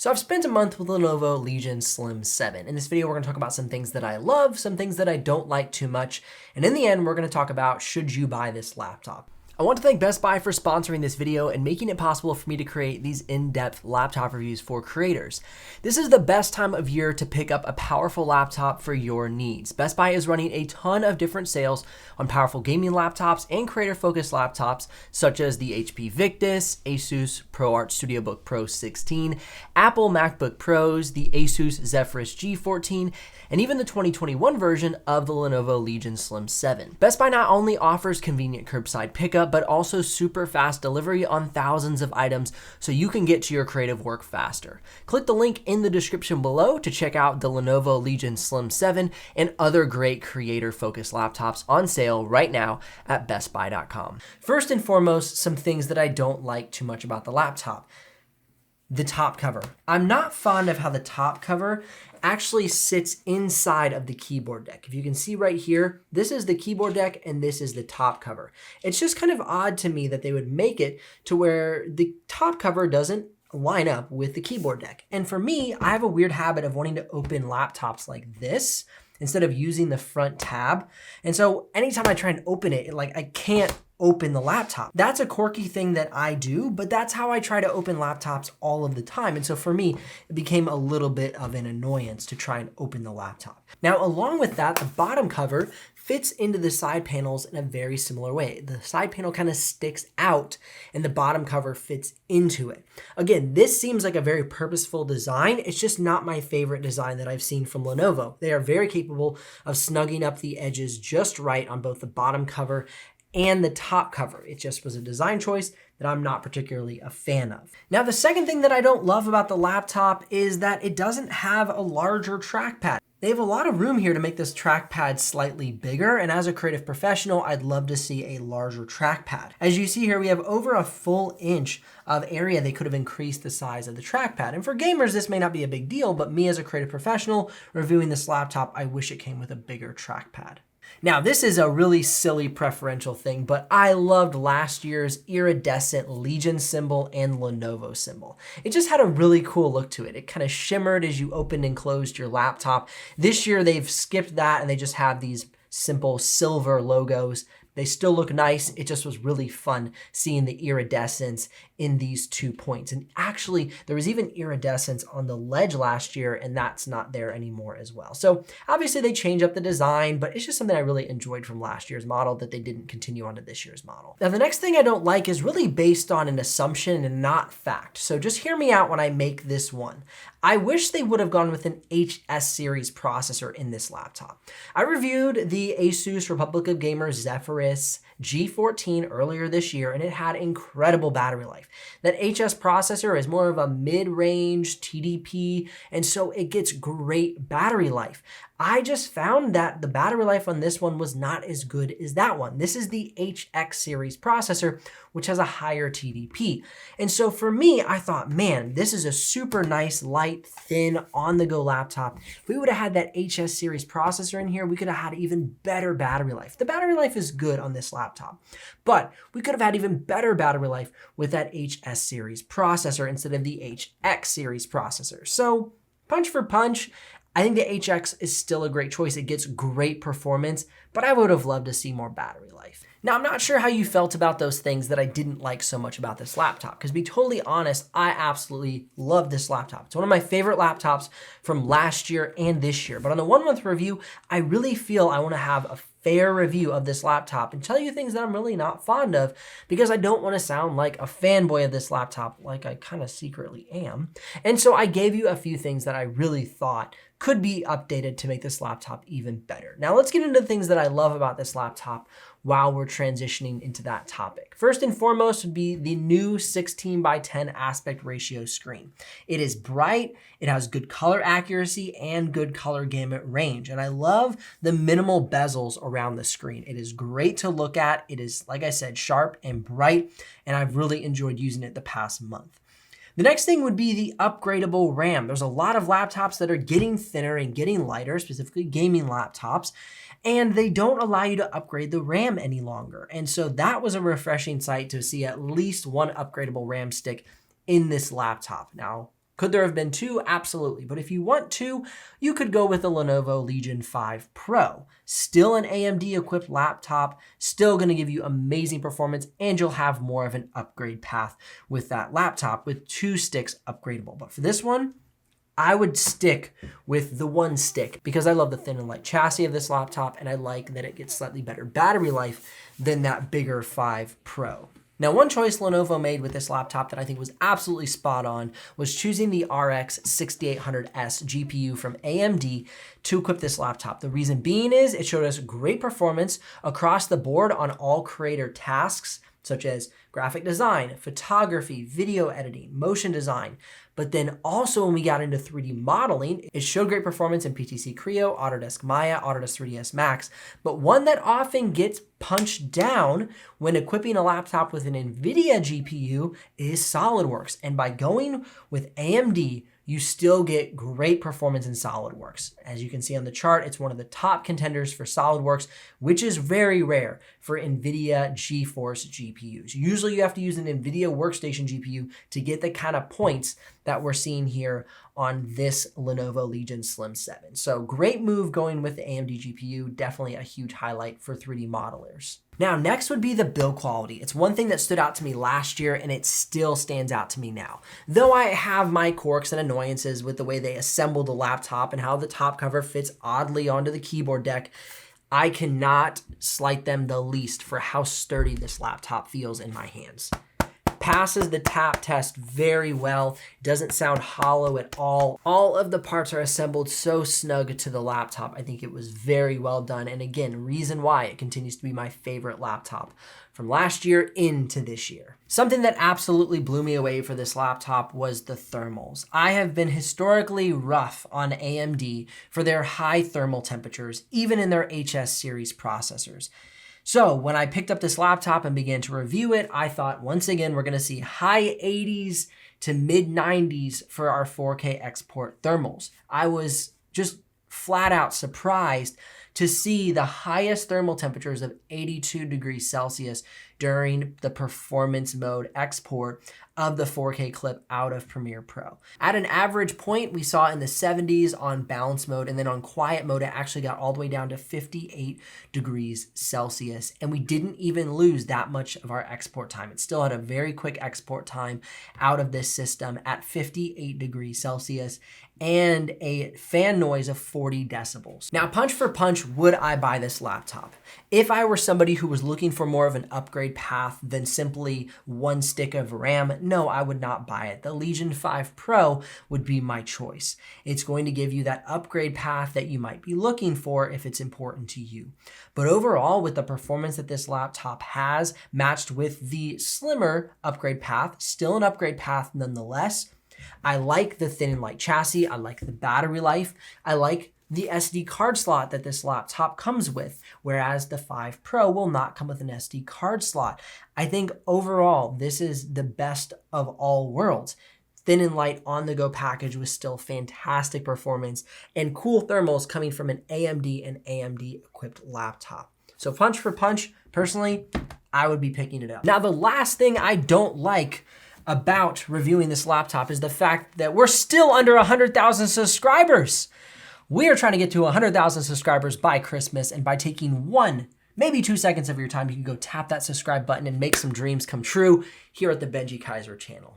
So I've spent a month with Lenovo Legion Slim 7. In this video, we're going to talk about some things that I love, some things that I don't like too much, and in the end, we're going to talk about should you buy this laptop. I want to thank Best Buy for sponsoring this video and making it possible for me to create these in-depth laptop reviews for creators. This is the best time of year to pick up a powerful laptop for your needs. Best Buy is running a ton of different sales on powerful gaming laptops and creator-focused laptops, such as the HP Victus, Asus ProArt StudioBook Pro 16, Apple MacBook Pros, the Asus Zephyrus G14, and even the 2021 version of the Lenovo Legion Slim 7. Best Buy not only offers convenient curbside pickup, but also super fast delivery on thousands of items so you can get to your creative work faster. Click the link in the description below to check out the Lenovo Legion Slim 7 and other great creator-focused laptops on sale right now at bestbuy.com. First and foremost, some things that I don't like too much about the laptop. The top cover. I'm not fond of how the top cover actually sits inside of the keyboard deck. If you can see right here, this is the keyboard deck and this is the top cover. It's just kind of odd to me that they would make it to where the top cover doesn't line up with the keyboard deck. And for me, I have a weird habit of wanting to open laptops like this instead of using the front tab. And so anytime I try and open it, I can't open the laptop. That's a quirky thing that I do, but that's how I try to open laptops all of the time. And so for me, it became a little bit of an annoyance to try and open the laptop. Now, along with that, the bottom cover fits into the side panels in a very similar way. The side panel kind of sticks out and the bottom cover fits into it. Again, this seems like a very purposeful design. It's just not my favorite design that I've seen from Lenovo. They are very capable of snugging up the edges just right on both the bottom cover and the top cover. It just was a design choice that I'm not particularly a fan of. Now, the second thing that I don't love about the laptop is that it doesn't have a larger trackpad. They have a lot of room here to make this trackpad slightly bigger, and as a creative professional, I'd love to see a larger trackpad. As you see here, we have over a full inch of area they could have increased the size of the trackpad. And for gamers, this may not be a big deal, but me as a creative professional reviewing this laptop, I wish it came with a bigger trackpad. Now, this is a really silly preferential thing, but I loved last year's iridescent Legion symbol and Lenovo symbol. It just had a really cool look to it. It kind of shimmered as you opened and closed your laptop. This year, they've skipped that and they just have these simple silver logos. They still look nice. It just was really fun seeing the iridescence in these 2 points. And actually, there was even iridescence on the ledge last year, and that's not there anymore as well. So obviously they changed up the design, but it's just something I really enjoyed from last year's model that they didn't continue on to this year's model. Now, the next thing I don't like is really based on an assumption and not fact. So just hear me out when I make this one. I wish they would have gone with an HS series processor in this laptop. I reviewed the Asus Republic of Gamers Zephyrus G14 earlier this year, and it had incredible battery life. That HS processor is more of a mid-range TDP, and so it gets great battery life. I just found that the battery life on this one was not as good as that one. This is the HX series processor, which has a higher TDP. And so for me, I thought, man, this is a super nice, light, thin, on-the-go laptop. If we would have had that HS series processor in here, we could have had even better battery life. The battery life is good on this laptop, but we could have had even better battery life with that HS series processor instead of the HX series processor. So punch for punch, I think the HX is still a great choice. It gets great performance, but I would have loved to see more battery life. Now, I'm not sure how you felt about those things that I didn't like so much about this laptop, because to be totally honest, I absolutely love this laptop. It's one of my favorite laptops from last year and this year. But on the 1 month review, I really feel I want to have a fair review of this laptop and tell you things that I'm really not fond of, because I don't want to sound like a fanboy of this laptop like I kind of secretly am. And so I gave you a few things that I really thought could be updated to make this laptop even better. Now let's get into the things that I love about this laptop while we're transitioning into that topic. First and foremost would be the new 16:10 aspect ratio screen. It is bright, it has good color accuracy and good color gamut range. And I love the minimal bezels around the screen. It is great to look at. It is, like I said, sharp and bright, and I've really enjoyed using it the past month. The next thing would be the upgradable RAM. There's a lot of laptops that are getting thinner and getting lighter, specifically gaming laptops, and they don't allow you to upgrade the RAM any longer. And so that was a refreshing sight to see at least one upgradable RAM stick in this laptop. Now, Could there have been two? Absolutely. But if you want two, you could go with the Lenovo Legion 5 Pro. Still an AMD equipped laptop, still going to give you amazing performance, and you'll have more of an upgrade path with that laptop with 2 sticks upgradable. But for this one, I would stick with the 1 stick because I love the thin and light chassis of this laptop, and I like that it gets slightly better battery life than that bigger 5 Pro. Now, one choice Lenovo made with this laptop that I think was absolutely spot on was choosing the RX 6800S GPU from AMD to equip this laptop. The reason being is it showed us great performance across the board on all creator tasks, such as graphic design, photography, video editing, motion design. But then also when we got into 3D modeling, it showed great performance in PTC Creo, Autodesk Maya, Autodesk 3ds Max. But one that often gets punched down when equipping a laptop with an NVIDIA GPU is SolidWorks. And by going with AMD, you still get great performance in SolidWorks. As you can see on the chart, it's one of the top contenders for SolidWorks, which is very rare for NVIDIA GeForce GPUs. Usually you have to use an NVIDIA workstation GPU to get the kind of points that we're seeing here on this Lenovo Legion Slim 7. So great move going with the AMD GPU, definitely a huge highlight for 3D modelers. Now, next would be the build quality. It's one thing that stood out to me last year, and it still stands out to me now. Though I have my quirks and annoyances with the way they assembled the laptop and how the top cover fits oddly onto the keyboard deck, I cannot slight them the least for how sturdy this laptop feels in my hands. Passes the tap test very well. Doesn't sound hollow at all. All of the parts are assembled so snug to the laptop. I think it was very well done. And again, reason why it continues to be my favorite laptop from last year into this year. Something that absolutely blew me away for this laptop was the thermals. I have been historically rough on AMD for their high thermal temperatures, even in their HS series processors. So when I picked up this laptop and began to review it, I thought once again, we're gonna see high 80s to mid 90s for our 4K export thermals. I was just flat out surprised to see the highest thermal temperatures of 82 degrees Celsius during the performance mode export of the 4K clip out of Premiere Pro. At an average point, we saw in the 70s on balance mode, and then on quiet mode, it actually got all the way down to 58 degrees Celsius, and we didn't even lose that much of our export time. It still had a very quick export time out of this system at 58 degrees Celsius and a fan noise of 40 decibels. Now, punch for punch, would I buy this laptop? If I were somebody who was looking for more of an upgrade path than simply 1 stick of RAM, no, I would not buy it. The Legion 5 Pro would be my choice. It's going to give you that upgrade path that you might be looking for if it's important to you. But overall, with the performance that this laptop has, matched with the slimmer upgrade path, still an upgrade path nonetheless, I like the thin and light chassis. I like the battery life. I like the SD card slot that this laptop comes with, whereas the 5 Pro will not come with an SD card slot. I think overall, this is the best of all worlds. Thin and light on-the-go package with still fantastic performance and cool thermals coming from an AMD and AMD-equipped laptop. So punch for punch, personally, I would be picking it up. Now, the last thing I don't like about reviewing this laptop is the fact that we're still under 100,000 subscribers. We are trying to get to 100,000 subscribers by Christmas, and by taking 1, maybe 2 seconds of your time, you can go tap that subscribe button and make some dreams come true here at the Benji Kaiser channel.